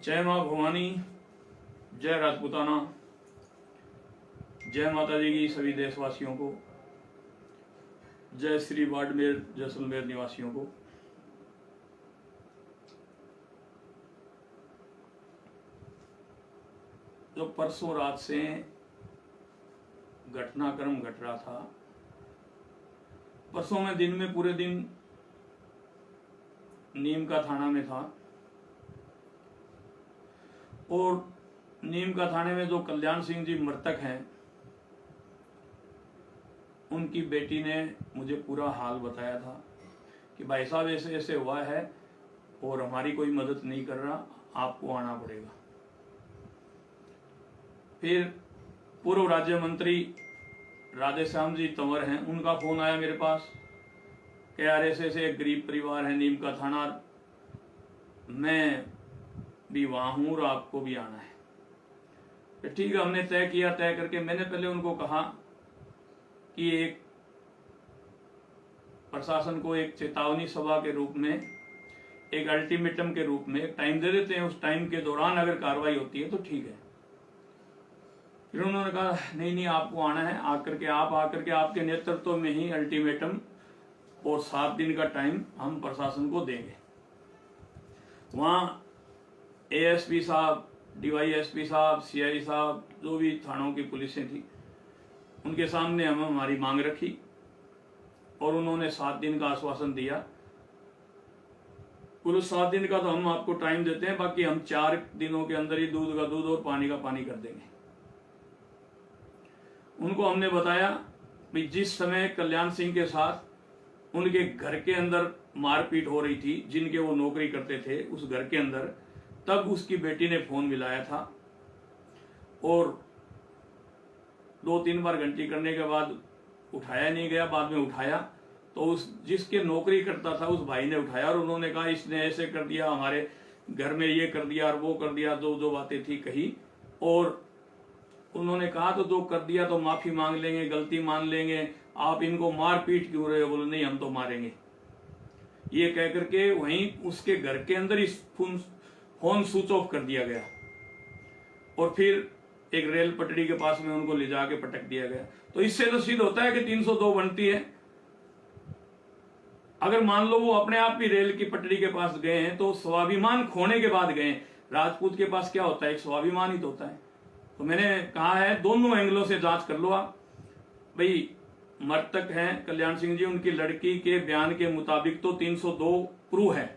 जय माँ भवानी, जय राजपूताना, जय माता जी की सभी देशवासियों को, जय श्री बाड़मेर जैसलमेर निवासियों को। जो परसों रात से घटनाक्रम घट रहा था, परसों मैं दिन में पूरे दिन नीम का थाना में था और नीम का थाने में जो कल्याण सिंह जी मृतक हैं, उनकी बेटी ने मुझे पूरा हाल बताया था कि भाई साहब ऐसे ऐसे हुआ है और हमारी कोई मदद नहीं कर रहा, आपको आना पड़ेगा। फिर पूर्व राज्य मंत्री राधेश्याम जी तंवर हैं, उनका फोन आया मेरे पास कि यार ऐसे ऐसे एक गरीब परिवार है नीम का थाना, मैं भी वहां हूं और आपको भी आना है। तो ठीक है, हमने तय किया। तय करके मैंने पहले उनको कहा कि एक प्रशासन को एक चेतावनी सभा के रूप में, एक अल्टीमेटम के रूप में एक टाइम दे देते हैं, उस टाइम के दौरान अगर कार्रवाई होती है तो ठीक है। फिर उन्होंने कहा नहीं नहीं, आपको आना है, आकर के आपके नेतृत्व में ही अल्टीमेटम और 7 दिन का टाइम हम प्रशासन को देंगे। वहां एएसपी साहब, डीवाईएसपी साहब, सीआई साहब, जो भी थानों की पुलिसें थी, उनके सामने हम हमारी मांग रखी और उन्होंने 7 दिन का आश्वासन दिया। पूरे 7 दिन का तो हम आपको टाइम देते हैं, बाकी हम 4 दिनों के अंदर ही दूध का दूध और पानी का पानी कर देंगे। उनको हमने बताया कि जिस समय कल्याण सिंह के साथ उनके घर के अंदर मारपीट हो रही थी, जिनके वो नौकरी करते थे उस घर के अंदर, तब उसकी बेटी ने फोन मिलाया था और 2-3 बार घंटी करने के बाद उठाया नहीं गया। बाद में उठाया तो उस जिसके नौकरी करता था उस भाई ने उठाया और उन्होंने कहा इसने ऐसे कर दिया, हमारे घर में ये कर दिया और वो कर दिया, जो बातें थी कही। और उन्होंने कहा तो जो कर दिया तो माफी मांग लेंगे, गलती मान लेंगे, आप इनको मार पीट क्यों रहे हो? बोले नहीं, हम तो मारेंगे। ये कह करके वहीं उसके घर के अंदर ही फोन स्विच ऑफ कर दिया गया और फिर एक रेल पटड़ी के पास में उनको ले जाके पटक दिया गया। तो इससे तो सिद्ध होता है कि 302 बनती है। अगर मान लो वो अपने आप भी रेल की पटड़ी के पास गए हैं तो स्वाभिमान खोने के बाद गए। राजपूत के पास क्या होता है? एक स्वाभिमान ही तो होता है। तो मैंने कहा है दोनों एंगलों से जांच कर लो आप। भाई मृतक हैं कल्याण सिंह जी, उनकी लड़की के बयान के मुताबिक तो 302 प्रूव है।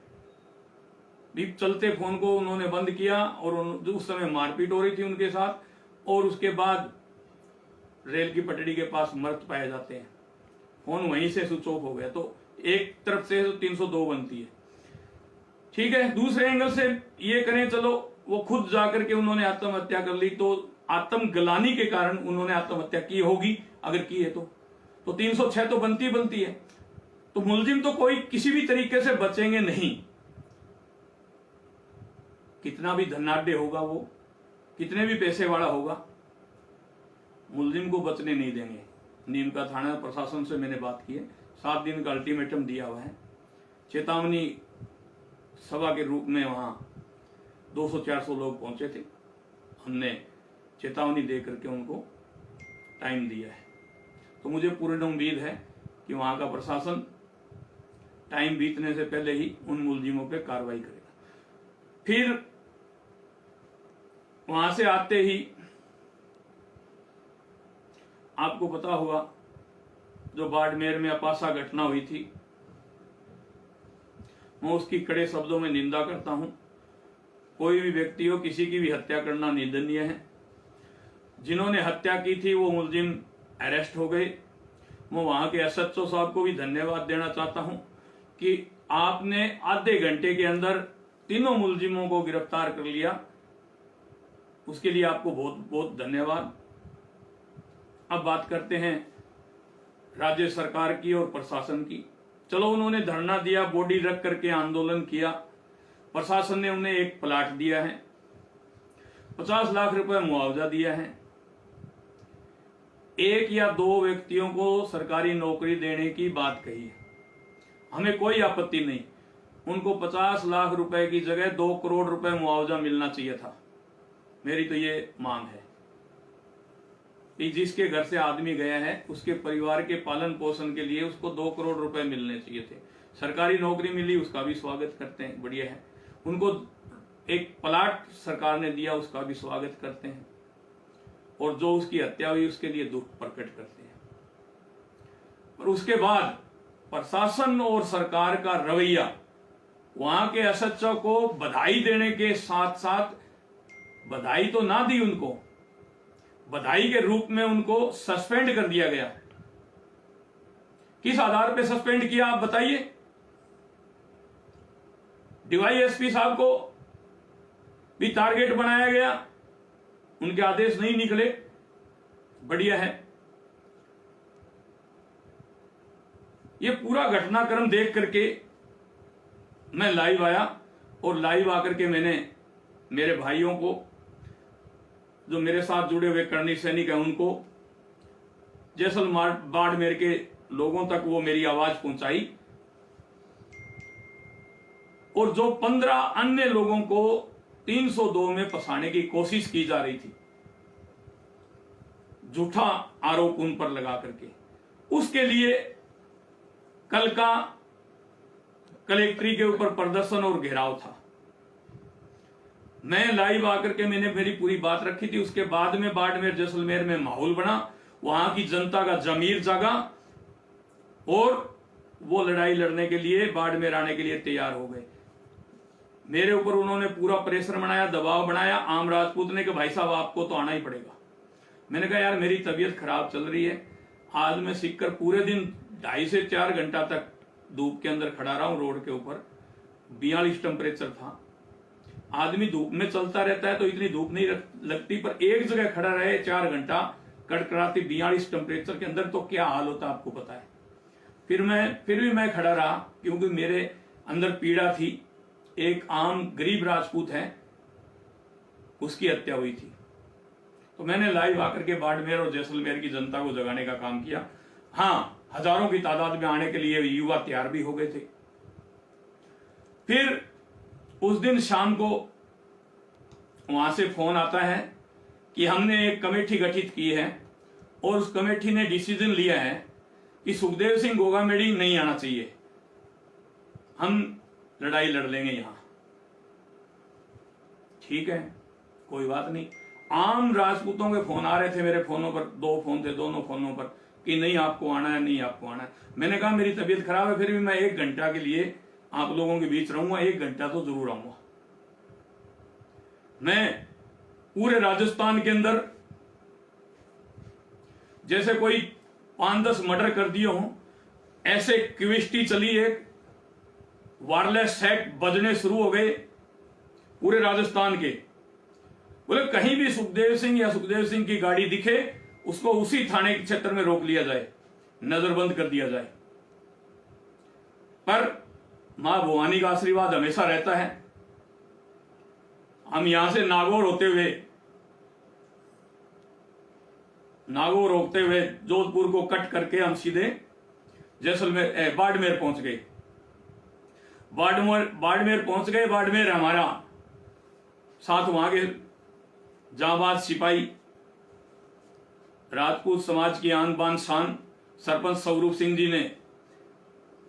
भी चलते फोन को उन्होंने बंद किया और उस समय मारपीट हो रही थी उनके साथ और उसके बाद रेल की पटड़ी के पास मृत पाए जाते हैं, फोन वहीं से स्विच ऑफ हो गया। तो एक तरफ से 302 बनती है, ठीक है। दूसरे एंगल से ये करें, चलो वो खुद जाकर के उन्होंने आत्महत्या कर ली तो आत्मग्लानि के कारण उन्होंने आत्महत्या की होगी, अगर की है तो 306 तो बनती है। तो मुलजिम तो कोई किसी भी तरीके से बचेंगे नहीं। कितना भी धनाढ्य होगा वो, कितने भी पैसे वाला होगा, मुलजिम को बचने नहीं देंगे। नीम का थाना प्रशासन से मैंने बात की है, 7 दिन का अल्टीमेटम दिया हुआ है। चेतावनी सभा के रूप में वहां 200-400 लोग पहुंचे थे, हमने चेतावनी दे करके उनको टाइम दिया है। तो मुझे पूर्ण उम्मीद है कि वहां का प्रशासन टाइम बीतने से पहले ही उन मुलजिमों पे कार्रवाई करेगा। फिर वहां से आते ही आपको पता होगा जो बाड़मेर में अपासा घटना हुई थी, मैं उसकी कड़े शब्दों में निंदा करता हूं। कोई भी व्यक्ति हो, किसी की भी हत्या करना निंदनीय है। जिन्होंने हत्या की थी वो मुलजिम अरेस्ट हो गए। मैं वहां के एसएचओ साहब को भी धन्यवाद देना चाहता हूं कि आपने आधे घंटे के अंदर तीनों मुलजिमों को गिरफ्तार कर लिया, उसके लिए आपको बहुत बहुत धन्यवाद। अब बात करते हैं राज्य सरकार की और प्रशासन की। चलो उन्होंने धरना दिया, बॉडी रख करके आंदोलन किया, प्रशासन ने उन्हें एक प्लाट दिया है, 50 लाख रुपए मुआवजा दिया है, 1 या 2 व्यक्तियों को सरकारी नौकरी देने की बात कही है। हमें कोई आपत्ति नहीं। उनको 50 लाख रुपए की जगह 2 करोड़ रुपए मुआवजा मिलना चाहिए था। मेरी तो ये मांग है कि जिसके घर से आदमी गया है उसके परिवार के पालन पोषण के लिए उसको 2 करोड़ रुपए मिलने चाहिए थे। सरकारी नौकरी मिली उसका भी स्वागत करते हैं, बढ़िया है। उनको एक प्लाट सरकार ने दिया उसका भी स्वागत करते हैं, और जो उसकी हत्या हुई उसके लिए दुख प्रकट करते हैं। और उसके बाद प्रशासन और सरकार का रवैया, वहां के एसएचओ को बधाई देने के साथ साथ, बधाई तो ना दी उनको, बधाई के रूप में उनको सस्पेंड कर दिया गया। किस आधार पे सस्पेंड किया आप बताइए? डीवाईएसपी साहब को भी टारगेट बनाया गया, उनके आदेश नहीं निकले, बढ़िया है। ये पूरा घटनाक्रम देख करके मैं लाइव आया, और लाइव आकर के मैंने मेरे भाइयों को, जो मेरे साथ जुड़े हुए कर्णी सैनिक हैं, उनको, जैसलमेर बाड़मेर के लोगों तक वो मेरी आवाज पहुंचाई, और जो 15 अन्य लोगों को 302 में फंसाने की कोशिश की जा रही थी, झूठा आरोप उन पर लगा करके, उसके लिए कल का कलेक्ट्री के ऊपर प्रदर्शन और घेराव था। मैं लाइव आकर के मैंने मेरी पूरी बात रखी थी। उसके बाद में बाड़मेर जैसलमेर में माहौल बना, वहां की जनता का जमीर जागा, और वो लड़ाई लड़ने के लिए, बाड़मेर आने के लिए तैयार हो गए। मेरे ऊपर उन्होंने पूरा प्रेशर बनाया, दबाव बनाया। आम राजपूत ने कि भाई साहब आपको तो आना ही पड़ेगा। मैंने कहा यार मेरी तबीयत खराब चल रही है, आज मैं सीखकर पूरे दिन 2.5 से 4 घंटा तक धूप के अंदर खड़ा रहा हूं रोड के ऊपर। 42 टेम्परेचर था। आदमी धूप में चलता रहता है तो इतनी धूप नहीं लगती, पर एक जगह खड़ा रहे 4 घंटा कड़कड़ाती 42 टेम्परेचर के अंदर तो क्या हाल होता आपको पता है। फिर भी मैं खड़ा रहा, क्योंकि मेरे अंदर पीड़ा थी। एक आम गरीब राजपूत है, उसकी हत्या हुई थी। तो मैंने लाइव आकर के बाड़मेर और जैसलमेर की जनता को जगाने का काम किया। हाँ, हजारों की तादाद में आने के लिए युवा तैयार भी हो गए थे। फिर उस दिन शाम को वहां से फोन आता है कि हमने एक कमेटी गठित की है, और उस कमेटी ने डिसीजन लिया है कि सुखदेव सिंह गोगामेडी नहीं आना चाहिए, हम लड़ाई लड़ लेंगे यहां। ठीक है, कोई बात नहीं। आम राजपूतों के फोन आ रहे थे मेरे फोनों पर, 2 फोन थे, दोनों फोनों पर, कि नहीं आपको आना है, नहीं आपको आना है। मैंने कहा मेरी तबीयत खराब है, फिर भी मैं 1 घंटा के लिए आप लोगों के बीच रहूंगा, 1 घंटा तो जरूर आऊंगा। मैं पूरे राजस्थान के अंदर जैसे कोई 5-10 मर्डर कर दिए हों, ऐसे क्विस्टी चली, एक वायरलेस सेट बजने शुरू हो गए पूरे राजस्थान के। बोले कहीं भी सुखदेव सिंह या सुखदेव सिंह की गाड़ी दिखे, उसको उसी थाने के क्षेत्र में रोक लिया जाए, नजरबंद कर दिया जाए। पर मां भवानी का आशीर्वाद हमेशा रहता है। हम यहां से नागौर होते हुए जोधपुर को कट करके हम सीधे जैसलमेर बाड़मेर पहुंच गए। बाड़मेर पहुंच गए। बाड़मेर हमारा साथ वहां के जांबाज सिपाही, राजपूत समाज की आन बान शान सरपंच स्वरूप सिंह जी ने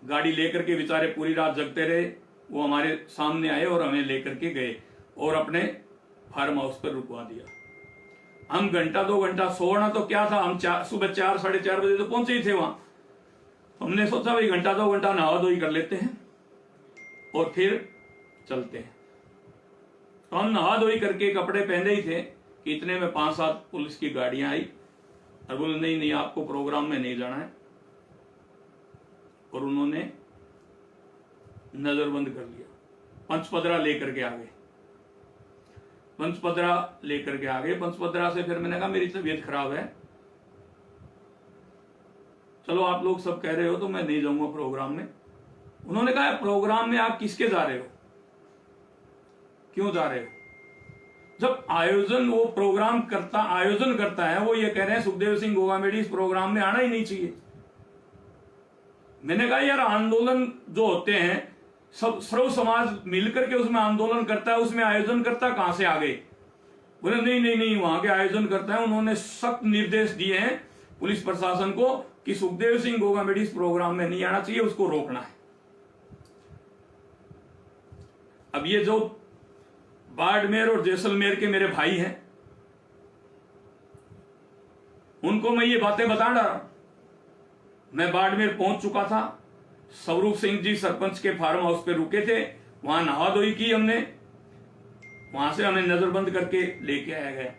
गाड़ी लेकर के बेचारे पूरी रात जगते रहे। वो हमारे सामने आए और हमें लेकर के गए और अपने फार्म हाउस पर रुकवा दिया। हम 1-2 घंटा सोना तो क्या था, हम सुबह 4 साढ़े 4 बजे तो पहुंचे ही थे वहां। हमने सोचा भाई 1-2 घंटा नहा धोई कर लेते हैं और फिर चलते हैं। तो हम नहा धोई करके कपड़े पहने ही थे कि इतने में 5-7 पुलिस की गाड़ियां आई और बोले नहीं आपको प्रोग्राम में नहीं जाना है, और उन्होंने नजरबंद कर लिया। पंचपदरा लेकर के आ गए। पंचपदरा से फिर मैंने कहा मेरी तबीयत खराब है, चलो आप लोग सब कह रहे हो तो मैं नहीं जाऊंगा प्रोग्राम में। उन्होंने कहा प्रोग्राम में आप किसके जा रहे हो, क्यों जा रहे हो? जब वो प्रोग्राम आयोजन करता है, वो ये कह रहे हैं सुखदेव सिंह गोगामेडी इस प्रोग्राम में आना ही नहीं चाहिए। मैंने कहा यार आंदोलन जो होते हैं सब सर्व समाज मिलकर के उसमें आंदोलन करता है, उसमें आयोजन करता है, कहां से आ गए? बोले नहीं नहीं नहीं, वहां के आयोजन करता है। उन्होंने सख्त निर्देश दिए हैं पुलिस प्रशासन को कि सुखदेव सिंह गोगामेडी इस प्रोग्राम में नहीं आना चाहिए, उसको रोकना है। अब ये जो बाड़मेर और जैसलमेर के मेरे भाई हैं, उनको मैं ये बातें बता रहा। मैं बाड़मेर पहुंच चुका था, स्वरूप सिंह जी सरपंच के फार्म हाउस पे रुके थे, वहां नहा धोई की हमने, वहां से हमें नजरबंद करके लेके आया गया।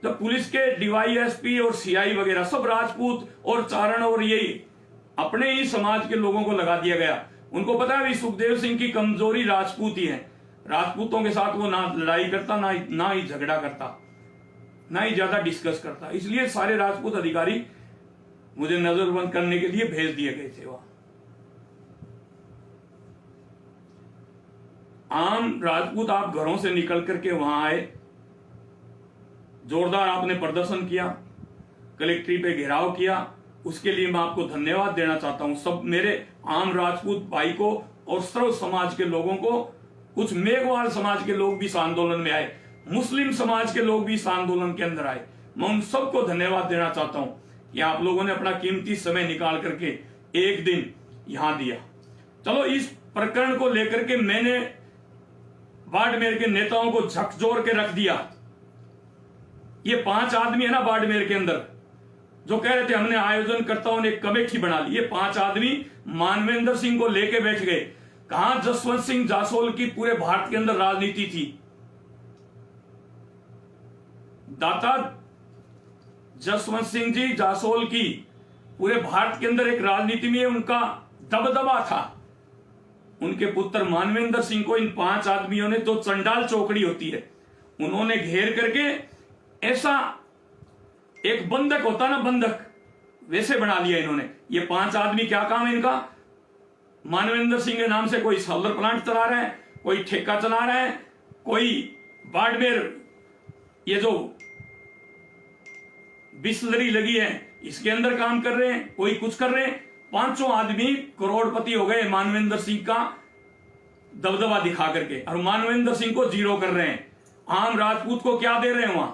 जब पुलिस के डीवाईएसपी और सीआई वगैरह सब राजपूत और चारण और यही अपने ही समाज के लोगों को लगा दिया गया। उनको पता है सुखदेव सिंह की कमजोरी राजपूत ही है, राजपूतों के साथ वो ना लड़ाई करता, ना ही झगड़ा करता, ना ही ज्यादा डिस्कस करता। इसलिए सारे राजपूत अधिकारी मुझे नजरबंद करने के लिए भेज दिए गए थे। वहां आम राजपूत आप घरों से निकल करके वहां आए, जोरदार आपने प्रदर्शन किया, कलेक्ट्री पे घेराव किया, उसके लिए मैं आपको धन्यवाद देना चाहता हूं। सब मेरे आम राजपूत भाई को और सर्व समाज के लोगों को, कुछ मेघवाल समाज के लोग भी इस आंदोलन में आए, मुस्लिम समाज के लोग भी इस आंदोलन के अंदर आए। मैं उन सबको धन्यवाद देना चाहता हूं कि आप लोगों ने अपना कीमती समय निकाल करके एक दिन यहां दिया। चलो, इस प्रकरण को लेकर के मैंने बाड़मेर के नेताओं को झकझोर के रख दिया। ये 5 आदमी है ना बाड़मेर के अंदर जो कह रहे थे हमने आयोजनकर्ताओं ने एक कमेटी बना ली, ये 5 आदमी मानवेंद्र सिंह को लेके बैठ गए। कहां जसवंत सिंह जासोल की पूरे भारत के अंदर राजनीति थी। दाता जसवंत सिंह जी जासोल की पूरे भारत के अंदर एक राजनीति में उनका दबदबा था। उनके पुत्र मानवेंद्र सिंह को इन 5 आदमियों ने, जो चंडाल चौकड़ी होती है, उन्होंने घेर करके ऐसा एक बंधक होता ना, बंधक, वैसे बना लिया इन्होंने। ये 5 आदमी क्या काम है इनका? मानवेंद्र सिंह के नाम से कोई सोलर प्लांट चला रहा है, कोई ठेका चला रहा है, कोई बाड़मेर ये जो बिस्लरी लगी है इसके अंदर काम कर रहे हैं, कोई कुछ कर रहे हैं। 5 आदमी करोड़पति हो गए मानवेंद्र सिंह का दबदबा दिखा करके, और मानवेंद्र सिंह को जीरो कर रहे हैं। आम राजपूत को क्या दे रहे हैं वहां?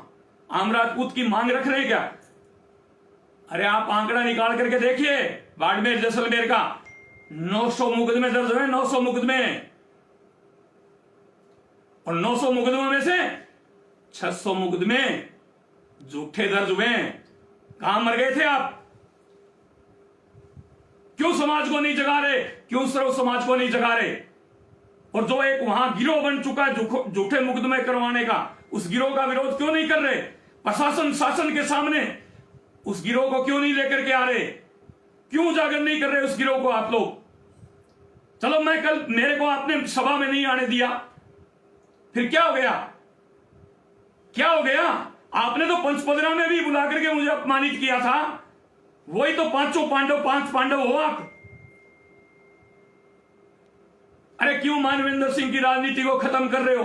आम राजपूत की मांग रख रहे हैं क्या? अरे आप आंकड़ा निकाल करके देखिए, बाड़मेर जैसलमेर का 900 मुकदमे दर्ज हुए, 900 मुकदमे, और 900 मुकदमों में से 600 मुकदमे झूठे दर्ज हुए। कहां मर गए थे आप? क्यों समाज को नहीं जगा रहे? क्यों सर्व समाज को नहीं जगा रहे? और जो एक वहां गिरोह बन चुका है झूठे मुकदमे करवाने का, उस गिरोह का विरोध क्यों नहीं कर रहे? प्रशासन शासन के सामने उस गिरोह को क्यों नहीं लेकर के आ रहे? क्यों उजागर नहीं कर रहे उस गिरोह को आप लोग? चलो, मैं कल, मेरे को आपने सभा में नहीं आने दिया, फिर क्या हो गया? क्या हो गया? आपने तो पंचपदरा में भी बुला करके मुझे अपमानित किया था। वही तो 5 पांडव हो आप। अरे क्यों मानवेंद्र सिंह की राजनीति को खत्म कर रहे हो?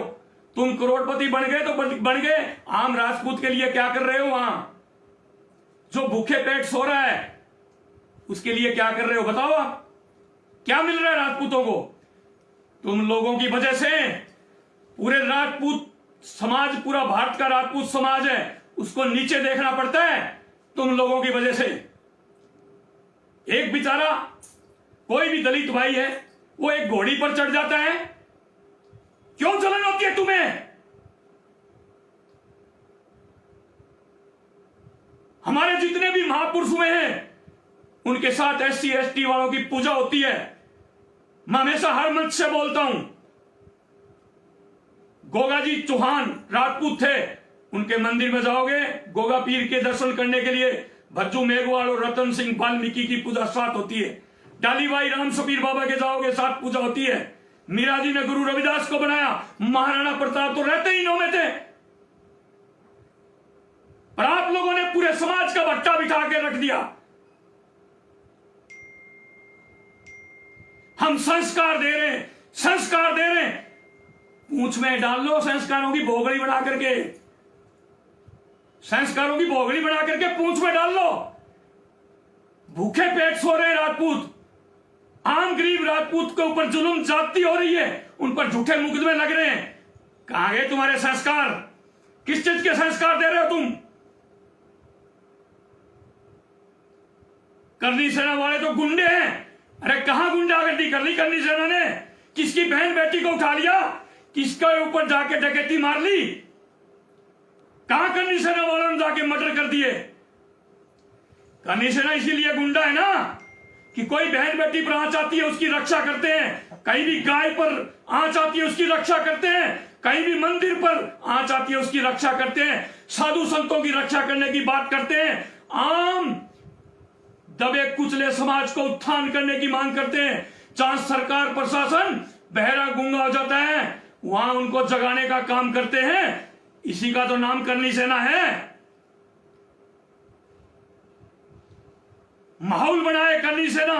तुम करोड़पति बन गए तो बन गए, आम राजपूत के लिए क्या कर रहे हो? वहां जो भूखे पेट सो रहा है उसके लिए क्या कर रहे हो? बताओ आप, क्या मिल रहा है राजपूतों को? तुम लोगों की वजह से पूरे राजपूत समाज, पूरा भारत का राजपूत समाज है, उसको नीचे देखना पड़ता है तुम लोगों की वजह से। एक बेचारा कोई भी दलित भाई है, वो एक घोड़ी पर चढ़ जाता है, क्यों जलन होती है तुम्हें? हमारे जितने भी महापुरुष हुए हैं उनके साथ SC ST वालों की पूजा होती है। मैं हमेशा हर मंच से बोलता हूं, गोगा जी चौहान राजपूत थे, उनके मंदिर में जाओगे गोगा पीर के दर्शन करने के लिए भज्जू मेघवाल और रतन सिंह वाल्मीकि की पूजा साथ होती है। डालीबाई राम सबीर बाबा के जाओगे साथ पूजा होती है। मीरा जी ने गुरु रविदास को बनाया, महाराणा प्रताप तो रहते ही 9 में थे, पर आप लोगों ने पूरे समाज का भट्टा बिठा के रख दिया। हम संस्कार दे रहे हैं, संस्कार दे रहे हैं, पूंछ में डाल लो संस्कारों की भोगड़ी बना करके, संस्कारों की भोगड़ी बना करके पूंछ में डाल लो। भूखे पेट सो रहे राजपूत, आम गरीब राजपूत के ऊपर जुल्म ज्यादती हो रही है, उन पर झूठे मुकदमे लग रहे हैं। कहां गए तुम्हारे संस्कार? किस चीज के संस्कार दे रहे हो तुम? करनी सेना वाले तो गुंडे हैं। अरे कहां गुंडागर्दी कर ली करनी सेना ने? किसकी बहन बेटी को उठा लिया? किसके ऊपर जाके डकैती मार ली? कहां करनी सेना वालों ने जाके मर्डर कर दिए? करनी सेना इसीलिए गुंडा है ना कि कोई बहन बेटी पर आंच आती है उसकी रक्षा करते हैं, कहीं भी गाय पर आंच आती है उसकी रक्षा करते हैं, कहीं भी मंदिर पर आंच आती है उसकी रक्षा करते हैं, साधु संतों की रक्षा करने की बात करते हैं, आम दबे कुचले समाज को उत्थान करने की मांग करते हैं। जहां सरकार प्रशासन बहरा गूंगा हो जाता है वहां उनको जगाने का काम करते हैं। इसी का तो नाम करनी सेना है। माहौल बनाए करनी सेना,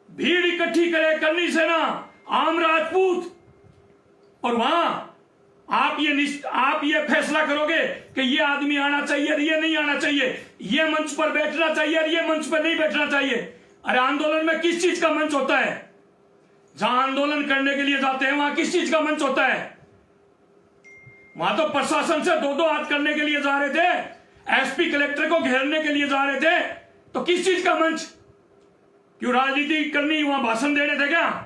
भीड़ इकट्ठी करे करनी सेना, आम राजपूत, और वहां आप ये फैसला करोगे कि ये आदमी आना चाहिए और ये नहीं आना चाहिए, ये मंच पर बैठना चाहिए और ये मंच पर नहीं बैठना चाहिए। अरे आंदोलन में किस चीज का मंच होता है? जहां आंदोलन करने के लिए जाते हैं वहां किस चीज का मंच होता है? वहां तो प्रशासन से दो दो हाथ करने के लिए जा रहे थे, एसपी कलेक्टर को घेरने के लिए जा रहे थे, तो किस चीज का मंच? क्यों राजनीति करनी, वहां भाषण देने थे क्या?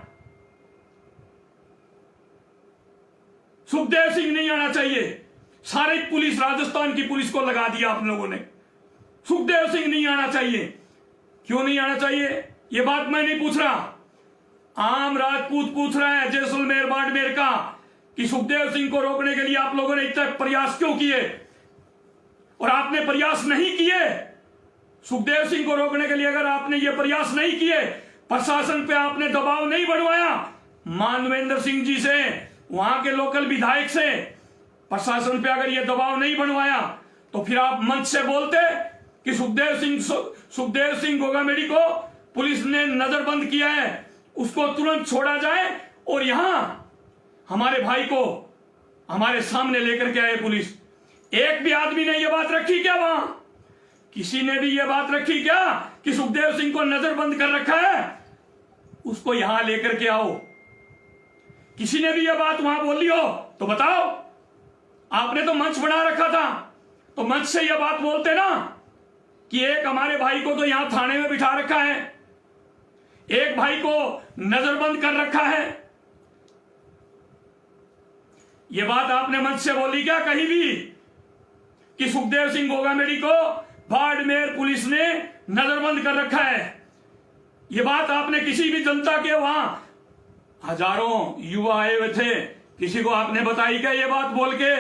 सुखदेव सिंह नहीं आना चाहिए, सारी पुलिस राजस्थान की पुलिस को लगा दिया आप लोगों ने। सुखदेव सिंह नहीं आना चाहिए। क्यों नहीं आना चाहिए? यह बात मैं नहीं पूछ रहा, आम राजपूत पूछ रहा है जैसलमेर बाड़मेर का कि सुखदेव सिंह को रोकने के लिए आप लोगों ने इतना प्रयास क्यों किए? और आपने प्रयास नहीं किए सुखदेव सिंह को रोकने के लिए, अगर आपने ये प्रयास नहीं किए, प्रशासन पे आपने दबाव नहीं बढ़वाया, मानवेंद्र सिंह जी से, वहां के लोकल विधायक से, प्रशासन पे अगर ये दबाव नहीं बनवाया, तो फिर आप मंच से बोलते कि सुखदेव सिंह गोगामेडी को पुलिस ने नजरबंद किया है, उसको तुरंत छोड़ा जाए, और यहां हमारे भाई को हमारे सामने लेकर के आए पुलिस। एक भी आदमी ने यह बात रखी क्या? वहां किसी ने भी यह बात रखी क्या कि सुखदेव सिंह को नजरबंद कर रखा है, उसको यहां लेकर के आओ? किसी ने भी यह बात वहां बोली हो तो बताओ। आपने तो मंच बना रखा था, तो मंच से यह बात बोलते ना कि एक हमारे भाई को तो यहां थाने में बिठा रखा है, एक भाई को नजरबंद कर रखा है। यह बात आपने मंच से बोली क्या कहीं भी कि सुखदेव सिंह गोगामेडी को बाड़मेर पुलिस ने नजरबंद कर रखा है? यह बात आपने किसी भी जनता के, वहां हजारों युवा आए हुए थे, किसी को आपने बताई क्या यह बात बोल के?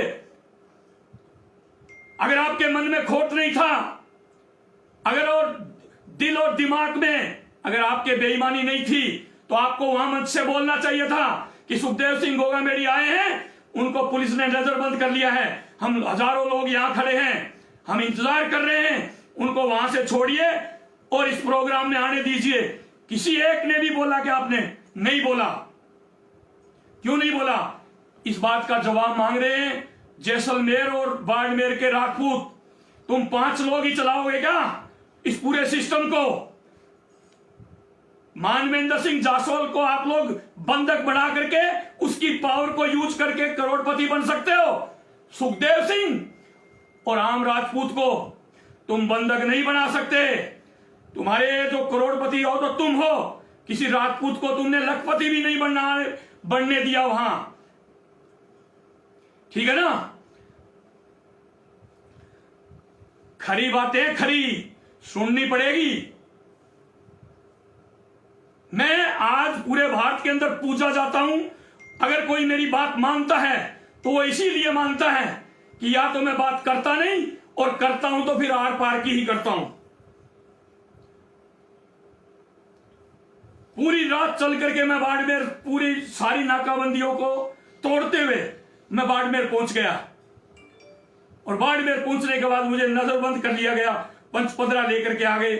अगर आपके मन में खोट नहीं था, अगर और दिल और दिमाग में अगर आपके बेईमानी नहीं थी, तो आपको वहां मंच से बोलना चाहिए था कि सुखदेव सिंह गोगामेडी आए हैं, उनको पुलिस ने नजरबंद कर लिया है, हम हजारों लोग यहां खड़े हैं, हम इंतजार कर रहे हैं, उनको वहां से छोड़िए और इस प्रोग्राम में आने दीजिए। किसी एक ने भी बोला कि आपने नहीं बोला? क्यों नहीं बोला? इस बात का जवाब मांग रहे हैं जैसलमेर और बाड़मेर के राजपूत। तुम 5 लोग ही चलाओगे क्या इस पूरे सिस्टम को? मानवेंद्र सिंह जासवाल को आप लोग बंधक बना करके उसकी पावर को यूज करके करोड़पति बन सकते हो। सुखदेव सिंह और आम राजपूत को तुम बंधक नहीं बना सकते। तुम्हारे जो करोड़पति हो तो तुम हो, किसी राजपूत को तुमने लखपति भी नहीं बनने दिया वहां। ठीक है ना? खरी बातें खरी सुननी पड़ेगी। मैं आज पूरे भारत के अंदर पूछा जाता हूं, अगर कोई मेरी बात मानता है तो वो इसीलिए मानता है कि या तो मैं बात करता नहीं, और करता हूं तो फिर आर पार की ही करता हूं। पूरी रात चल करके मैं बाड़मेर, पूरी सारी नाकाबंदियों को तोड़ते हुए मैं बाड़मेर पहुंच गया, और बाड़मेर पहुंचने के बाद मुझे नजरबंद कर लिया गया, पंचपदरा लेकर के आ गए।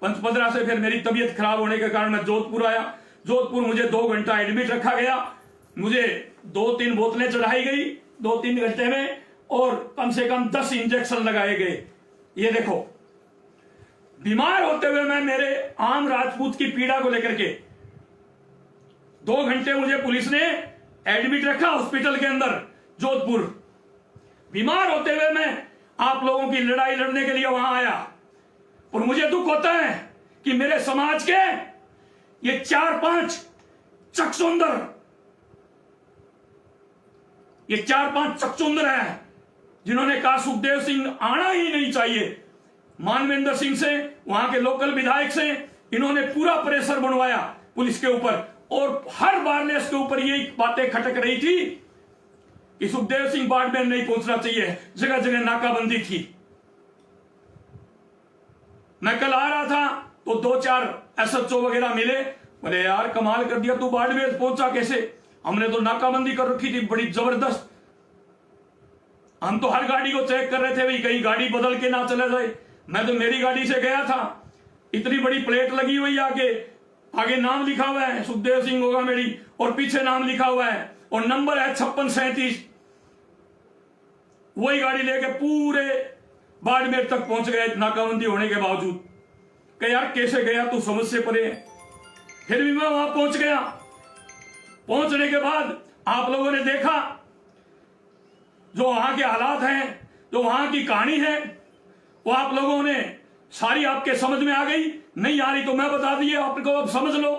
पंचपदरा से फिर मेरी तबीयत खराब होने के कारण मैं जोधपुर आया। जोधपुर मुझे 2 घंटा एडमिट रखा गया, मुझे 2-3 बोतलें चढ़ाई गई 2-3 घंटे में, और कम से कम 10 इंजेक्शन लगाए गए। ये देखो बीमार होते हुए मैं मेरे आम राजपूत की पीड़ा को लेकर के 2 घंटे मुझे पुलिस ने एडमिट रखा हॉस्पिटल के अंदर जोधपुर। बीमार होते हुए मैं आप लोगों की लड़ाई लड़ने के लिए वहां आया। और मुझे दुख होता है कि मेरे समाज के ये 4-5 चकचुंदर, ये 4-5 चकचुंदर हैं जिन्होंने कहा सुखदेव सिंह आना ही नहीं चाहिए। मानवेंद्र सिंह से, वहां के लोकल विधायक से इन्होंने पूरा प्रेशर बनवाया पुलिस के ऊपर, और हर बारलेस के ऊपर यही बातें खटक रही थी कि सुखदेव सिंह बाड़मेर नहीं पहुंचना चाहिए। जगह जगह नाकाबंदी थी। मैं कल आ रहा था तो 2-4 SHO वगैरह मिले, बोले यार कमाल कर दिया, तू बाड़मेर पहुंचा कैसे? हमने तो नाकाबंदी कर रखी थी बड़ी जबरदस्त। हम तो हर गाड़ी को चेक कर रहे थे भाई कहीं गाड़ी बदल के ना चले जाए। मैं तो मेरी गाड़ी से गया था, इतनी बड़ी प्लेट लगी हुई आगे नाम लिखा हुआ है सुखदेव सिंह होगा मेरी, और पीछे नाम लिखा हुआ है और नंबर है 5637। वही गाड़ी लेके पूरे बाड़मेर तक पहुंच गए नाकाबंदी होने के बावजूद। कि यार कैसे गया तू, समझ से परे है। फिर भी मैं वहां पहुंच गया। पहुंचने के बाद आप लोगों ने देखा जो वहां के हालात हैं, जो वहां की कहानी है, वो आप लोगों ने सारी आपके समझ में आ गई। नहीं आ रही तो मैं बता दिए आपको, अब समझ लो।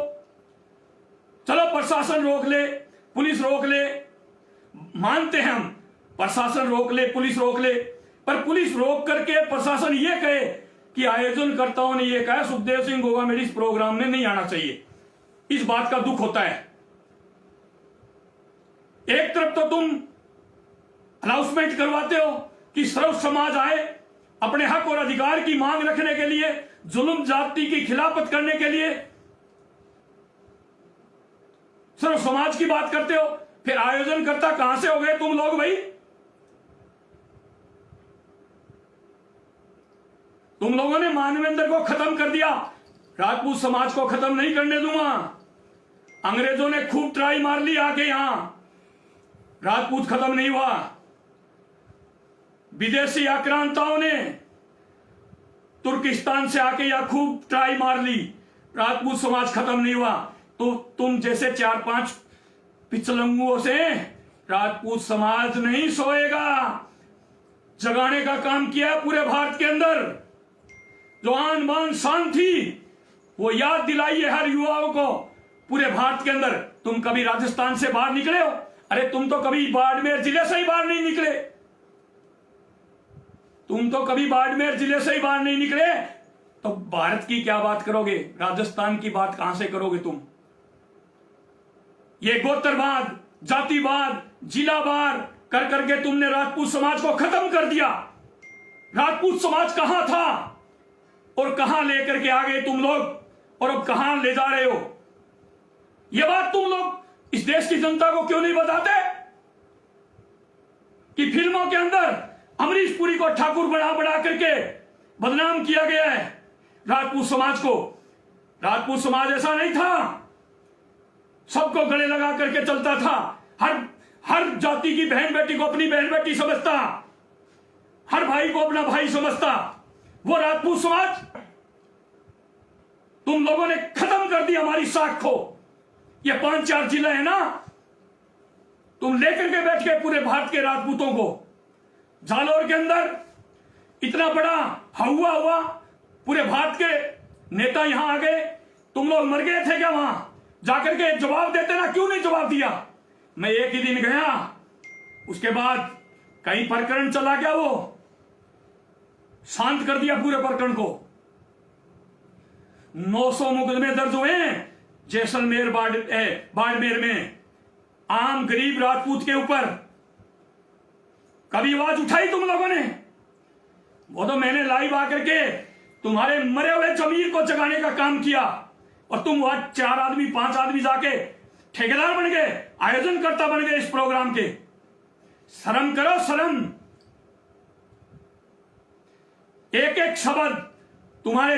चलो प्रशासन रोक ले, पुलिस रोक ले, मानते हैं हम, प्रशासन रोक ले, पुलिस रोक ले, पर पुलिस रोक करके प्रशासन ये कहे कि आयोजनकर्ताओं ने ये कहा सुखदेव सिंह गोगा मेरी इस प्रोग्राम में नहीं आना चाहिए, इस बात का दुख होता है। एक तरफ तो तुम अनाउंसमेंट करवाते हो कि सर्व समाज आए अपने हक और अधिकार की मांग रखने के लिए, जुल्म जाति की खिलाफत करने के लिए सर्व समाज की बात करते हो, फिर आयोजनकर्ता कहां से हो गए तुम लोग भाई? तुम लोगों ने मानवेंद्र को खत्म कर दिया, राजपूत समाज को खत्म नहीं करने दूंगा। अंग्रेजों ने खूब ट्राई मार ली आके, यहां राजपूत खत्म नहीं हुआ। विदेशी आक्रांताओं ने तुर्किस्तान से आके यहां खूब ट्राई मार ली, राजपूत समाज खत्म नहीं हुआ। तो तुम जैसे 4-5 पिछलंगुओं से राजपूत समाज नहीं सोएगा। जगाने का काम किया पूरे भारत के अंदर। जो आन बान शान थी वो याद दिलाइए हर युवाओं को पूरे भारत के अंदर। तुम कभी राजस्थान से बाहर निकले हो? अरे तुम तो कभी बाड़मेर जिले से ही बाहर नहीं निकले। तुम तो कभी बाड़मेर जिले से ही बाहर नहीं निकले, तो भारत की क्या बात करोगे? राजस्थान की बात कहां से करोगे तुम? ये गोत्रवाद, जातिवाद, जिलावार कर करके तुमने राजपूत समाज को खत्म कर दिया। राजपूत समाज कहां था और कहां लेकर के आ गए तुम लोग, और अब कहां ले जा रहे हो? यह बात तुम लोग इस देश की जनता को क्यों नहीं बताते कि फिल्मों के अंदर अमरीश पुरी को ठाकुर बना करके बदनाम किया गया है राजपूत समाज को? राजपूत समाज ऐसा नहीं था, सबको गले लगा करके चलता था। हर जाति की बहन बेटी को अपनी बहन बेटी समझता, हर भाई को अपना भाई समझता। वो राजपूत समाज तुम लोगों ने खत्म कर दी हमारी साख को। ये 5-4 जिले हैं ना, तुम लेकर के बैठ गए पूरे भारत के राजपूतों को। जालौर के अंदर इतना बड़ा हवा हुआ, पूरे भारत के नेता यहां आ गए। तुम लोग मर गए थे क्या? वहां जाकर के जवाब देते ना, क्यों नहीं जवाब दिया? मैं एक ही दिन गया, उसके बाद कहीं प्रकरण चला गया, वो शांत कर दिया पूरे प्रकरण को। 900 मुकदमे दर्ज हुए जैसलमेर बाड़मेर में आम गरीब राजपूत के ऊपर। कभी आवाज उठाई तुम लोगों ने? वो तो मैंने लाइव आकर के तुम्हारे मरे हुए जमीर को जगाने का काम किया, और तुम वहां 4 आदमी 5 आदमी जाके ठेकेदार बन गए, आयोजनकर्ता बन गए इस प्रोग्राम के। शर्म करो, शर्म। एक एक शब्द तुम्हारे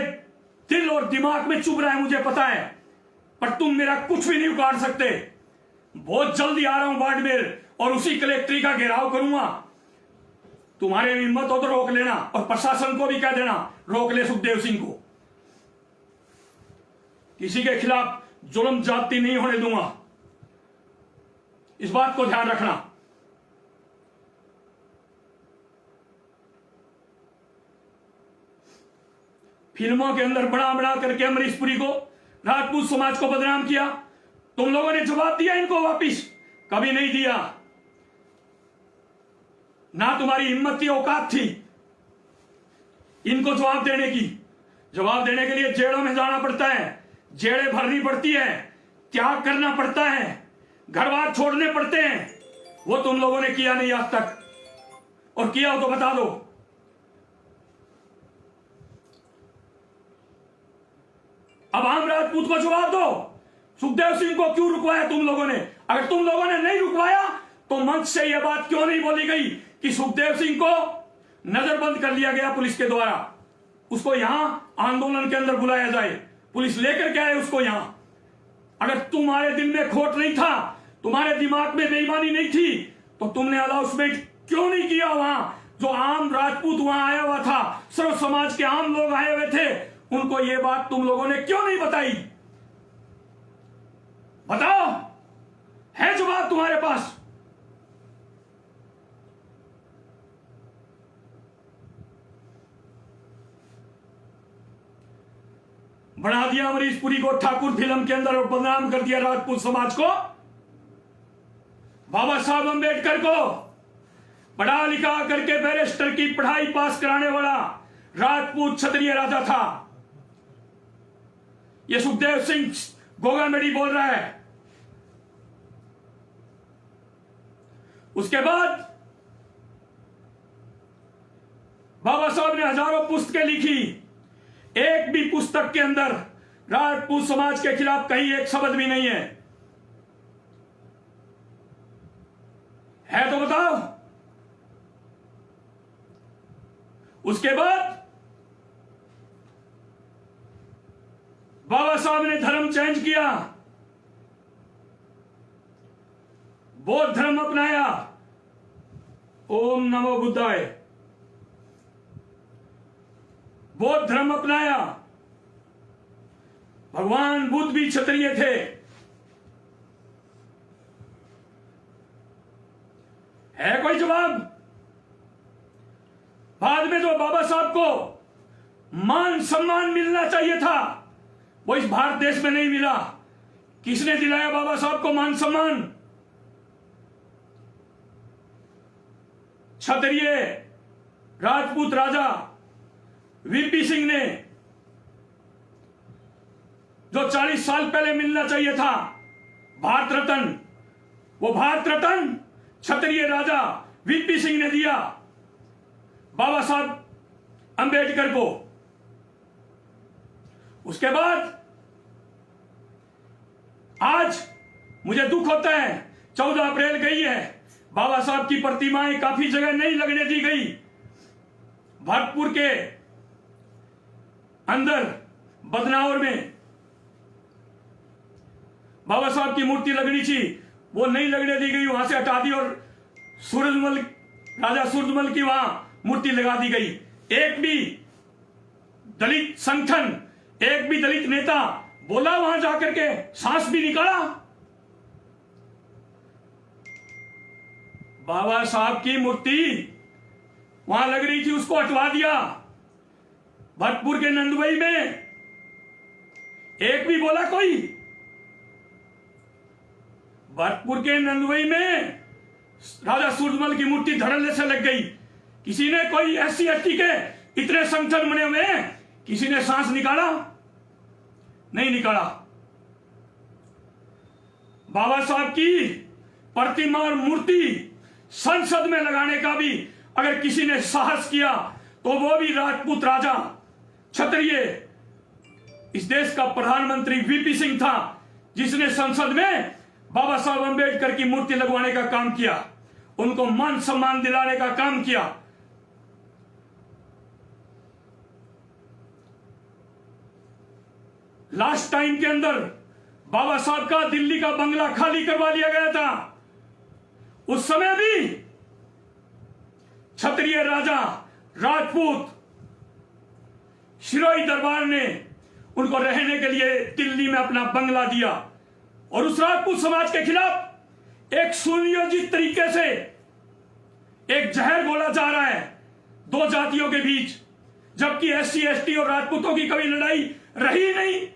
दिल और दिमाग में चुभ रहा है, मुझे पता है, पर तुम मेरा कुछ भी नहीं उखाड़ सकते। बहुत जल्दी आ रहा हूं बाड़मेर और उसी कलेक्ट्री का घेराव करूंगा। तुम्हारे हिम्मत हो तो रोक लेना, और प्रशासन को भी कह देना रोक ले सुखदेव सिंह को। किसी के खिलाफ जुल्म जाती नहीं होने दूंगा, इस बात को ध्यान रखना। फिल्मों के अंदर बड़ा बड़ा करके अमरीश पुरी को, राजपूत समाज को बदनाम किया। तुम लोगों ने जवाब दिया इनको वापिस? कभी नहीं दिया। ना तुम्हारी हिम्मत थी, औकात थी इनको जवाब देने की। जवाब देने के लिए जेलों में जाना पड़ता है, जेलें भरनी पड़ती है, त्याग करना पड़ता है, घर बार छोड़ने पड़ते हैं। वो तुम लोगों ने किया नहीं आज तक, और किया हो तो बता दो। अब आम राजपूत को जवाब दो, सुखदेव सिंह को क्यों रुकवाया तुम लोगों ने? अगर तुम लोगों ने नहीं रुकवाया तो मंच से यह बात क्यों नहीं बोली गई कि सुखदेव सिंह को नजरबंद कर लिया गया पुलिस के द्वारा, उसको यहां आंदोलन के अंदर बुलाया जाए, पुलिस लेकर के आए उसको यहां। अगर तुम्हारे दिल में खोट नहीं था, तुम्हारे दिमाग में बेईमानी नहीं थी, तो तुमने अनाउंसमेंट क्यों नहीं किया? वहां जो आम राजपूत वहां आया हुआ था, सर्व समाज के आम लोग आए हुए थे, उनको यह बात तुम लोगों ने क्यों नहीं बताई? बताओ, है जवाब तुम्हारे पास? बढ़ा दिया अमरीश पुरी को ठाकुर फिल्म के अंदर और बदनाम कर दिया राजपूत समाज को। बाबा साहब अंबेडकर को पढ़ा लिखा करके बैरिस्टर की पढ़ाई पास कराने वाला राजपूत क्षत्रिय राजा था। यह सुखदेव सिंह गोगामेडी बोल रहा है। उसके बाद बाबा साहब ने हजारों पुस्तकें लिखी, एक भी पुस्तक के अंदर राजपूत समाज के खिलाफ कहीं एक शब्द भी नहीं है तो बताओ। उसके बाद बाबा साहब ने धर्म चेंज किया, बौद्ध धर्म अपनाया। ओम नमो बुद्धाय। बौद्ध धर्म अपनाया। भगवान बुद्ध भी क्षत्रिय थे। है कोई जवाब? बाद में जो बाबा साहब को मान सम्मान मिलना चाहिए था, वो इस भारत देश में नहीं मिला। किसने दिलाया बाबा साहब को मान सम्मान? क्षत्रिय राजपूत राजा वीपी सिंह ने, जो 40 साल पहले मिलना चाहिए था भारत रत्न, वो भारत रत्न क्षत्रिय राजा वीपी सिंह ने दिया बाबा साहब अंबेडकर को। उसके बाद आज मुझे दुख होता है, 14 अप्रैल गई है, बाबा साहब की प्रतिमाएं काफी जगह नहीं लगने दी गई। भरतपुर के अंदर बदनावर में बाबा साहब की मूर्ति लगनी थी, वो नहीं लगने दी गई, वहां से हटा दी और सूरजमल, राजा सूरजमल की वहां मूर्ति लगा दी गई। एक भी दलित संगठन, एक भी दलित नेता बोला वहां जाकर के, सांस भी निकाला? बाबा साहब की मूर्ति वहां लग रही थी, उसको हटवा दिया। भरतपुर के नंदुई में एक भी बोला कोई? भरतपुर के नंदुई में राजा सूरजमल की मूर्ति धड़ल्ले से लग गई। किसी ने, कोई SC ST के इतने संगठन बने हुए हैं, किसी ने सांस निकाला? नहीं निकाला। बाबा साहब की प्रतिमा और मूर्ति संसद में लगाने का भी अगर किसी ने साहस किया तो वो भी राजपूत राजा क्षत्रिय, इस देश का प्रधानमंत्री वीपी सिंह था, जिसने संसद में बाबा साहब अंबेडकर की मूर्ति लगवाने का काम किया, उनको मान सम्मान दिलाने का काम किया। लास्ट टाइम के अंदर बाबा साहब का दिल्ली का बंगला खाली करवा लिया गया था। उस समय भी क्षत्रिय राजा राजपूत शिरोई दरबार ने उनको रहने के लिए दिल्ली में अपना बंगला दिया और उस राजपूत समाज के खिलाफ एक सुनियोजित तरीके से एक जहर घोला जा रहा है दो जातियों के बीच, जबकि SC ST और राजपूतों की कभी लड़ाई रही नहीं।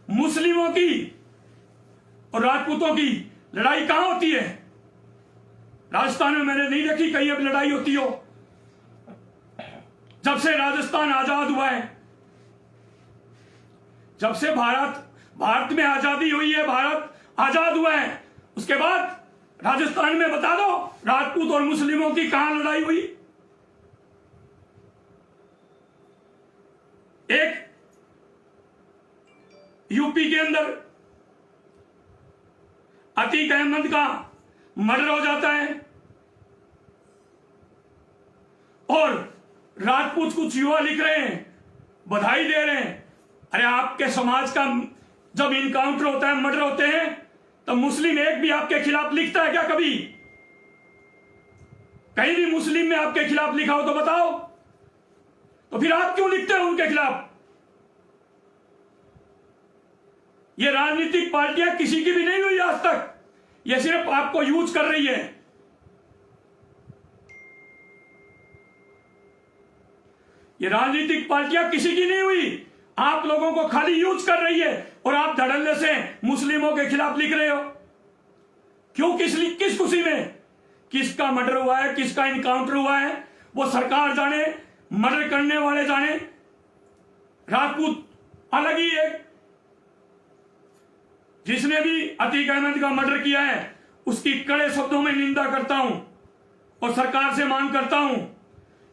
मुस्लिमों की और राजपूतों की लड़ाई कहां होती है? राजस्थान में मैंने नहीं देखी कहीं अब लड़ाई होती हो। जब से राजस्थान आजाद हुआ है, जब से भारत में आजादी हुई है, भारत आजाद हुआ है, उसके बाद राजस्थान में बता दो राजपूत और मुस्लिमों की कहां लड़ाई हुई? एक यूपी के अंदर अतीक अहमद का मर्डर हो जाता है और राजपूत कुछ युवा लिख रहे हैं, बधाई दे रहे हैं। अरे आपके समाज का जब इनकाउंटर होता है, मर्डर होते हैं, तब मुस्लिम एक भी आपके खिलाफ लिखता है क्या? कभी कहीं भी मुस्लिम में आपके खिलाफ लिखा हो तो बताओ। तो फिर आप क्यों लिखते हो उनके खिलाफ? ये राजनीतिक पार्टियां किसी की भी नहीं हुई आज तक, ये सिर्फ आपको यूज कर रही है। ये राजनीतिक पार्टियां किसी की नहीं हुई, आप लोगों को खाली यूज कर रही है और आप धड़ल्ले से मुस्लिमों के खिलाफ लिख रहे हो। क्यों? किस खुशी में? किसका मर्डर हुआ है, किसका इनकाउंटर हुआ है, वो सरकार जाने, मर्डर करने वाले जाने। राजपूत अलग ही एक, जिसने भी अतीक अहमद का मर्डर किया है उसकी कड़े शब्दों में निंदा करता हूं और सरकार से मांग करता हूं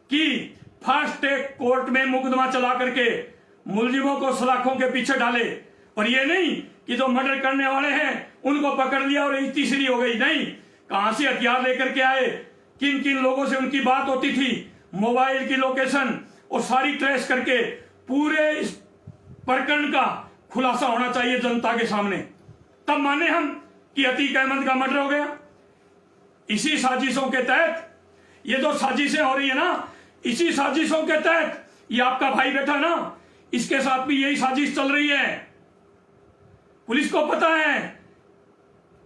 कि फास्ट ट्रैक कोर्ट में मुकदमा चला करके मुलजिमों को सलाखों के पीछे डाले, और ये नहीं कि जो मर्डर करने वाले हैं उनको पकड़ लिया और तीसरी हो गई। नहीं, कहां से हथियार लेकर के आए, किन किन लोगों से उनकी बात होती थी, मोबाइल की लोकेशन और सारी ट्रेस करके पूरे इस प्रकरण का खुलासा होना चाहिए जनता के सामने, तब माने हम कि अतीक अहमद का मर्डर हो गया। इसी साजिशों के तहत ये जो साजिशें हो रही है ना, इसी साजिशों के तहत ये आपका भाई बैठा ना, इसके साथ भी यही साजिश चल रही है। पुलिस को पता है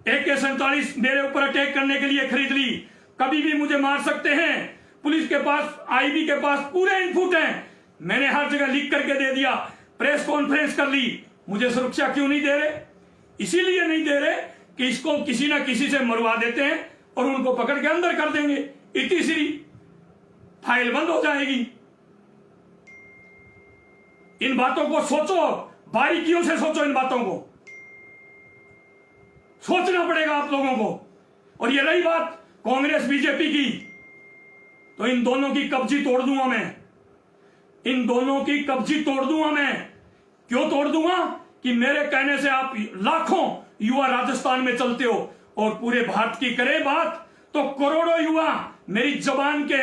AK-47 मेरे ऊपर अटैक करने के लिए खरीद ली, कभी भी मुझे मार सकते हैं। पुलिस के पास, IB के पास पूरे इनपुट हैं। मैंने हर जगह लिख करके दे दिया, प्रेस कॉन्फ्रेंस कर ली। मुझे सुरक्षा क्यों नहीं दे रहे? इसीलिए नहीं दे रहे कि इसको किसी ना किसी से मरवा देते हैं और उनको पकड़ के अंदर कर देंगे, इतनी सी फाइल बंद हो जाएगी। इन बातों को सोचो, बारीकियों से सोचो, इन बातों को सोचना पड़ेगा आप लोगों को। और ये रही बात कांग्रेस बीजेपी की, तो इन दोनों की कब्जी तोड़ दूंगा मैं, इन दोनों की कब्जी तोड़ दूंगा मैं। क्यों तोड़ दूंगा? कि मेरे कहने से आप लाखों युवा राजस्थान में चलते हो और पूरे भारत की करें बात तो करोड़ों युवा, मेरी जबान के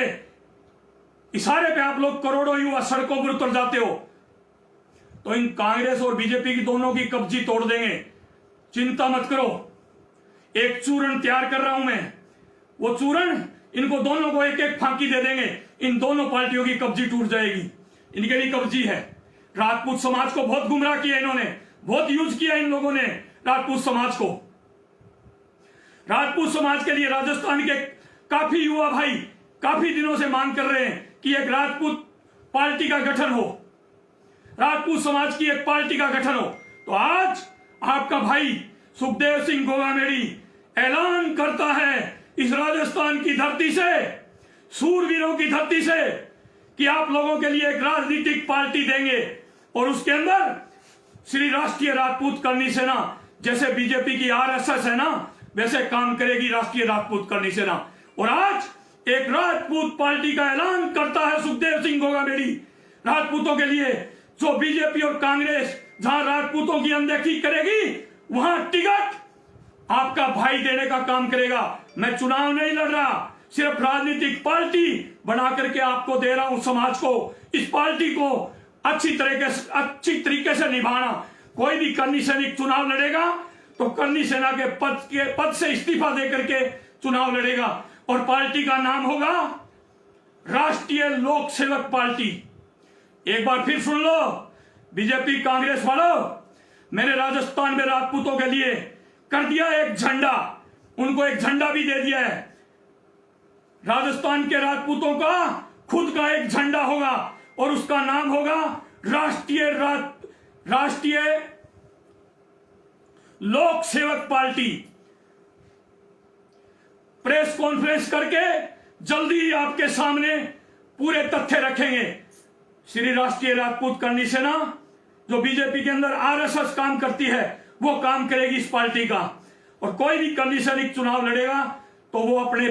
इशारे पे आप लोग करोड़ों युवा सड़कों पर उतर जाते हो। तो इन कांग्रेस और बीजेपी की दोनों की कब्जी तोड़ देंगे, चिंता मत करो। एक चूर्ण तैयार कर रहा हूं मैं, वो चूर्ण इनको दोनों को एक एक फांकी दे देंगे, इन दोनों पार्टियों की कब्जी टूट जाएगी। इनके भी कब्जी है। राजपूत समाज को बहुत गुमराह किया इन्होंने, बहुत यूज किया इन लोगों ने राजपूत समाज को। राजपूत समाज के लिए राजस्थान के काफी युवा भाई काफी दिनों से मांग कर रहे हैं कि एक राजपूत पार्टी का गठन हो, राजपूत समाज की एक पार्टी का गठन हो। तो आज आपका भाई सुखदेव सिंह गोगामेड़ी ऐलान करता है इस राजस्थान की धरती से, सूरवीरों की धरती से, कि आप लोगों के लिए एक राजनीतिक पार्टी देंगे और उसके अंदर श्री राष्ट्रीय राजपूत करनी सेना, जैसे बीजेपी की RSS है ना, वैसे काम करेगी राष्ट्रीय राजपूत करनी सेना। और आज एक राजपूत पार्टी का ऐलान करता है सुखदेव सिंह गोगामेड़ी राजपूतों के लिए। जो बीजेपी और कांग्रेस जहां राजपूतों की अनदेखी करेगी वहां टिकट आपका भाई देने का काम करेगा। मैं चुनाव नहीं लड़ रहा, सिर्फ राजनीतिक पार्टी बना करके आपको दे रहा हूं समाज को। इस पार्टी को अच्छी तरीके से निभाना। कोई भी करनी सैनिक चुनाव लड़ेगा तो करनी सेना के पद से इस्तीफा दे करके चुनाव लड़ेगा और पार्टी का नाम होगा राष्ट्रीय लोक सेवक पार्टी। एक बार फिर सुन लो, बीजेपी कांग्रेस वालों, मैंने राजस्थान में राजपूतों के लिए कर दिया एक झंडा, उनको एक झंडा भी दे दिया है। राजस्थान के राजपूतों का खुद का एक झंडा होगा और उसका नाम होगा राष्ट्रीय लोक सेवक पार्टी। प्रेस कॉन्फ्रेंस करके जल्दी ही आपके सामने पूरे तथ्य रखेंगे। श्री राष्ट्रीय राजपूत करनी सेना जो बीजेपी के अंदर आरएसएस काम करती है, वो काम करेगी इस पार्टी का। और कोई भी करनी सैनिक चुनाव लड़ेगा तो वो अपने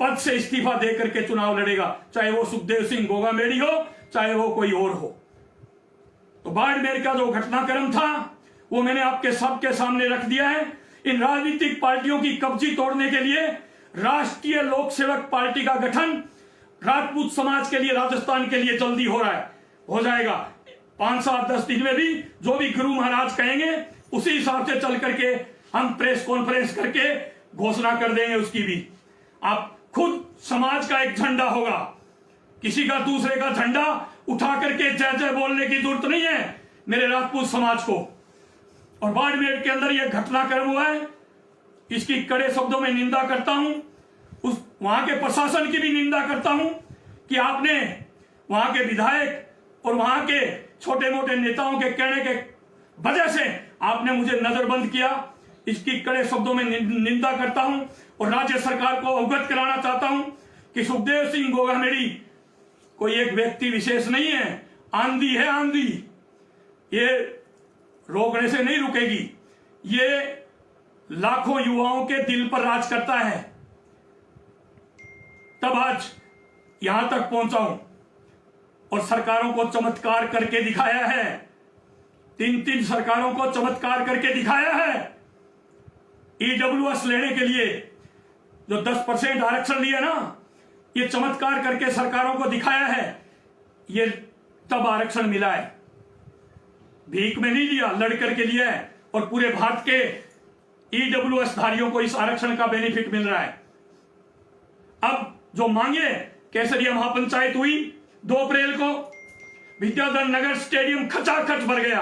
पद से इस्तीफा देकर के चुनाव लड़ेगा, चाहे वो सुखदेव सिंह गोगामेड़ी हो, चाहे वो कोई और हो। तो बाड़मेर का जो घटनाक्रम था वो मैंने आपके सबके सामने रख दिया है। इन राजनीतिक पार्टियों की कब्जी तोड़ने के लिए राष्ट्रीय लोक सेवक पार्टी का गठन राजपूत समाज के लिए, राजस्थान के लिए जल्दी हो रहा है, हो जाएगा। 5, 7, 10 दिन में भी जो भी गुरु महाराज कहेंगे उसी हिसाब से चल करके हम प्रेस कॉन्फ्रेंस करके घोषणा कर देंगे उसकी भी। आप खुद समाज का एक झंडा होगा, किसी का दूसरे का झंडा उठा करके जय जय बोलने की जरूरत नहीं है मेरे राजपूत समाज को। और बाड़मेर के अंदर यह घटनाक्रम हुआ है, इसकी कड़े शब्दों में निंदा करता हूं। उस वहां के प्रशासन की भी निंदा करता हूं कि आपने वहां के विधायक और वहां के छोटे मोटे नेताओं के कहने के वजह से आपने मुझे नजरबंद किया। इसकी कड़े शब्दों में निंदा करता हूं और राज्य सरकार को अवगत कराना चाहता हूं कि सुखदेव सिंह गोगामेड़ी कोई एक व्यक्ति विशेष नहीं है, आंधी है आंधी, ये रोकने से नहीं रुकेगी। ये लाखों युवाओं के दिल पर राज करता है, तब आज यहां तक पहुंचा हूं और सरकारों को चमत्कार करके दिखाया है। 3 सरकारों को चमत्कार करके दिखाया है। ईडब्ल्यूएस लेने के लिए जो 10% आरक्षण लिया ना, ये चमत्कार करके सरकारों को दिखाया है। ये तब आरक्षण मिला है, भीख में नहीं लिया, लड़कर के लिया है। और पूरे भारत के ईडब्ल्यूएस धारियों को इस आरक्षण का बेनिफिट मिल रहा है। अब जो मांगे, केसरिया महापंचायत हुई 2 अप्रैल को, विद्याधर नगर स्टेडियम खचाखच भर गया।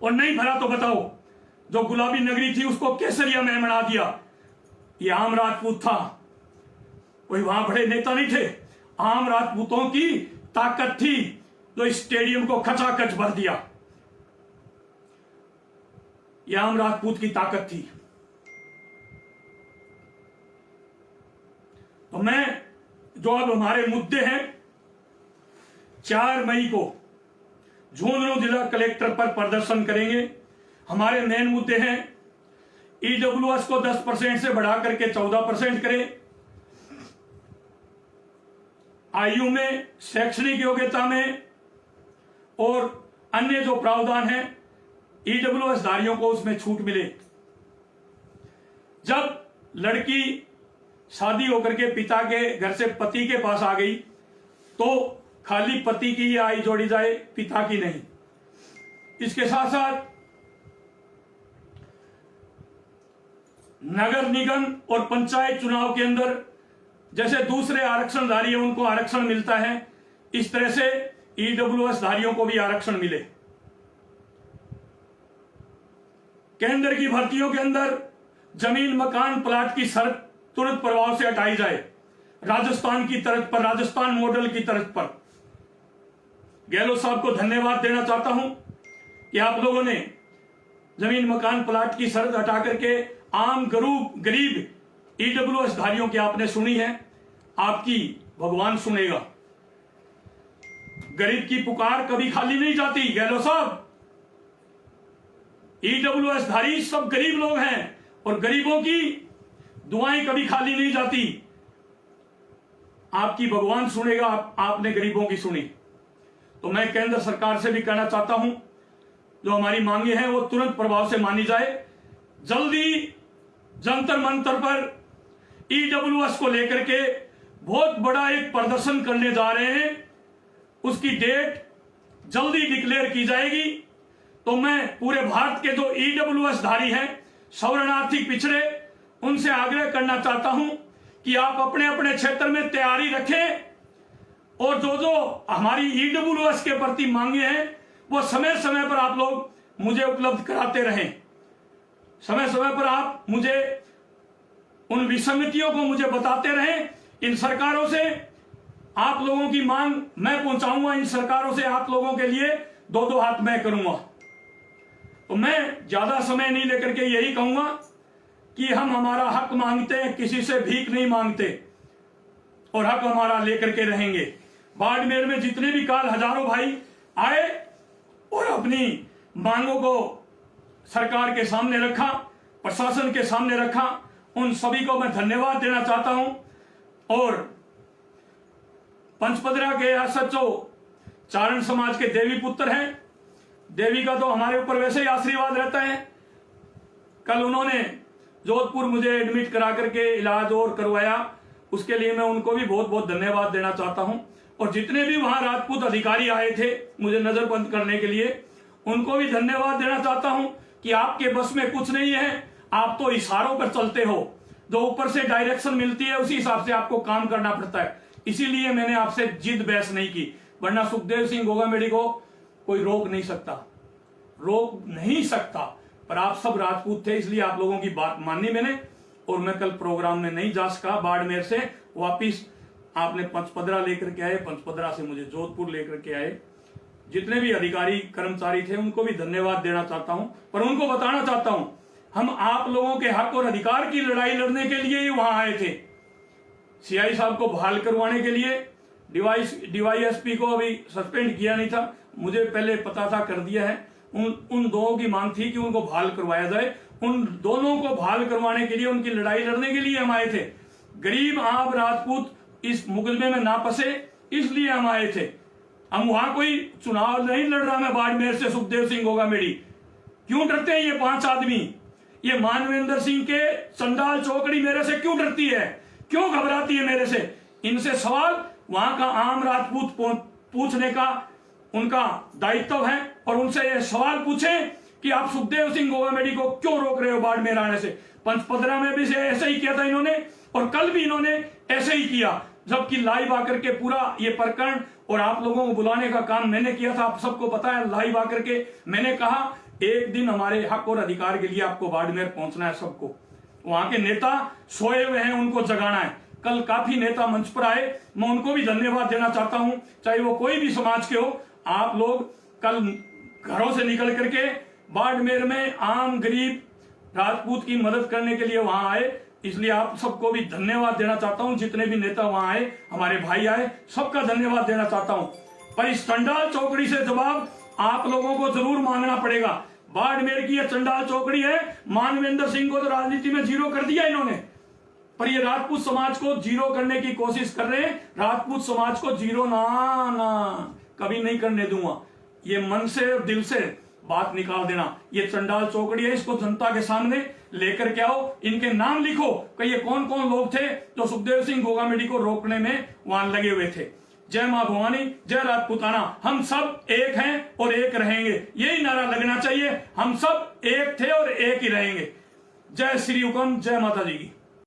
और नहीं भरा तो बताओ, जो गुलाबी नगरी थी उसको केसरिया में बना दिया। ये आम राजपूत था, कोई वहां बड़े नेता नहीं थे, आम राजपूतों की ताकत थी जो इस स्टेडियम को खचाखच भर दिया। यह आम राजपूत की ताकत थी। तो मैं जो अब हमारे मुद्दे हैं, 4 मई को झुंझुनू जिला कलेक्टर पर प्रदर्शन करेंगे। हमारे मेन मुद्दे हैं, ईडब्ल्यूएस को 10% से बढ़ा करके 14% करें, आयु में, शैक्षणिक योग्यता में और अन्य जो प्रावधान है ईडब्ल्यूएस धारियों को उसमें छूट मिले। जब लड़की शादी होकर के पिता के घर से पति के पास आ गई तो खाली पति की ही आय जोड़ी जाए, पिता की नहीं। इसके साथ साथ नगर निगम और पंचायत चुनाव के अंदर जैसे दूसरे आरक्षणधारी हैं उनको आरक्षण मिलता है, इस तरह से ईडब्ल्यूएस धारियों को भी आरक्षण मिले। केंद्र की भर्तियों के अंदर जमीन, मकान, प्लाट की शर्त तुरंत प्रभाव से हटाई जाए, राजस्थान की तर्ज पर, राजस्थान मॉडल की तर्ज पर। गहलोत साहब को धन्यवाद देना चाहता हूं कि आप लोगों ने जमीन, मकान, प्लाट की शर्त हटा करके आम गरीब ईडब्ल्यूएस धारियों की आपने सुनी है। आपकी भगवान सुनेगा। गरीब की पुकार कभी खाली नहीं जाती गहलोत साहब। ईडब्ल्यूएस धारी सब गरीब लोग हैं और गरीबों की दुआएं कभी खाली नहीं जाती। आपकी भगवान सुनेगा, आपने गरीबों की सुनी। तो मैं केंद्र सरकार से भी कहना चाहता हूं, जो हमारी मांगे हैं वो तुरंत प्रभाव से मानी जाए। जल्दी जंतर मंतर पर ईडब्ल्यूएस को लेकर के बहुत बड़ा एक प्रदर्शन करने जा रहे हैं, उसकी डेट जल्दी डिक्लेयर की जाएगी। तो मैं पूरे भारत के जो ईडब्ल्यूएस धारी हैं, शरणार्थी पिछड़े, उनसे आग्रह करना चाहता हूं कि आप अपने अपने क्षेत्र में तैयारी रखें और जो जो हमारी ईडब्ल्यूएस के प्रति मांगे हैं वो समय समय पर आप लोग मुझे उपलब्ध कराते रहें। समय समय पर आप मुझे उन विसंगतियों को मुझे बताते रहें। इन सरकारों से आप लोगों की मांग मैं पहुंचाऊंगा, इन सरकारों से आप लोगों के लिए दो दो हाथ मैं करूंगा। तो मैं ज्यादा समय नहीं लेकर के यही कहूंगा कि हम हमारा हक मांगते हैं, किसी से भीख नहीं मांगते और हक हमारा लेकर के रहेंगे। बाड़मेर में जितने भी काल हजारों भाई आए और अपनी मांगों को सरकार के सामने रखा, प्रशासन के सामने रखा, उन सभी को मैं धन्यवाद देना चाहता हूं। और पंचपदरा के एसएचओ चारण समाज के देवी पुत्र हैं। देवी का तो हमारे ऊपर वैसे ही आशीर्वाद रहता है। कल उन्होंने जोधपुर मुझे एडमिट करा करके इलाज और करवाया, उसके लिए मैं उनको भी बहुत बहुत धन्यवाद देना चाहता हूं। और जितने भी वहां राजपूत अधिकारी आए थे मुझे नजरबंद करने के लिए, उनको भी धन्यवाद देना चाहता हूं कि आपके बस में कुछ नहीं है, आप तो इशारों पर चलते हो, जो ऊपर से डायरेक्शन मिलती है उसी हिसाब से आपको काम करना पड़ता है। इसीलिए मैंने आपसे जिद बहस नहीं की, वरना सुखदेव सिंह गोगामेडी को कोई रोक नहीं सकता। पर आप सब राजपूत थे, इसलिए आप लोगों की बात मानी मैंने, और मैं कल प्रोग्राम में नहीं जा सका। बाड़मेर से वापिस आपने पंचपदरा लेकर के आए, पंचपदरा से मुझे जोधपुर लेकर के आए। जितने भी अधिकारी कर्मचारी थे उनको भी धन्यवाद देना चाहता हूं, पर उनको बताना चाहता हूं हम आप लोगों के हक और अधिकार की लड़ाई लड़ने के लिए ही वहां आए थे। सीआई साहब को बहाल करवाने के लिए, डीवाईएसपी को अभी सस्पेंड किया नहीं था, मुझे पहले पता था, कर दिया है। उन दोनों की मांग थी कि उनको बहाल करवाया जाए। उन दोनों को बहाल करवाने के लिए, उनकी लड़ाई लड़ने के लिए हम आए थे। गरीब आप राजपूत इस मुकदमे में ना फंसे, इसलिए हम आए थे। हम वहां कोई चुनाव नहीं लड़ रहा मैं बाड़मेर से सुखदेव सिंह गोगामेडी। क्यों डरते हैं ये 5 आदमी? ये मानवेंद्र सिंह के चंडाल चौकड़ी मेरे से क्यों डरती है, क्यों घबराती है मेरे से? इनसे सवाल वहां का आम राजपूत पूछने का उनका दायित्व है, और उनसे ये सवाल पूछें कि आप सुखदेव सिंह गोगामेडी को क्यों रोक रहे हो बाड़मेर आने से। पंचपदरा में भी ऐसे ही किया था इन्होंने, और कल भी इन्होंने ऐसे ही किया, जबकि लाइव आकर के पूरा ये प्रकरण और आप लोगों को बुलाने का काम मैंने किया था। आप सबको पता है, लाइव आकर के मैंने कहा एक दिन हमारे हक और अधिकार के लिए आपको बाड़मेर पहुंचना है। सबको वहां के नेता सोए हुए हैं, उनको जगाना है। कल काफी नेता मंच पर आए, मैं उनको भी धन्यवाद देना चाहता हूं, चाहे वो कोई भी समाज के हो। आप लोग कल घरों से निकल करके बाड़मेर में आम गरीब राजपूत की मदद करने के लिए वहां आए, इसलिए आप सबको भी धन्यवाद देना चाहता हूं। जितने भी नेता वहां आए, हमारे भाई आए, सबका धन्यवाद देना चाहता हूं। पर इस चंडाल चौकड़ी से जवाब आप लोगों को जरूर मांगना पड़ेगा। बाड़मेर की यह चंडाल चौकड़ी है, मानवेंद्र सिंह को तो राजनीति में जीरो कर दिया इन्होंने, पर ये राजपूत समाज को जीरो करने की कोशिश कर रहे हैं। राजपूत समाज को जीरो ना कभी नहीं करने दूंगा। ये मन से और दिल से बात निकाल देना। ये चंडाल चौकड़ी है, इसको जनता के सामने लेकर के आओ, इनके नाम लिखो कि ये कौन कौन लोग थे जो सुखदेव सिंह गोगामेडी को रोकने में वहां लगे हुए थे। जय मां भवानी, जय राजपूताना। हम सब एक हैं और एक रहेंगे, यही नारा लगना चाहिए। हम सब एक थे और एक ही रहेंगे। जय श्री हुकम, जय माता जी की।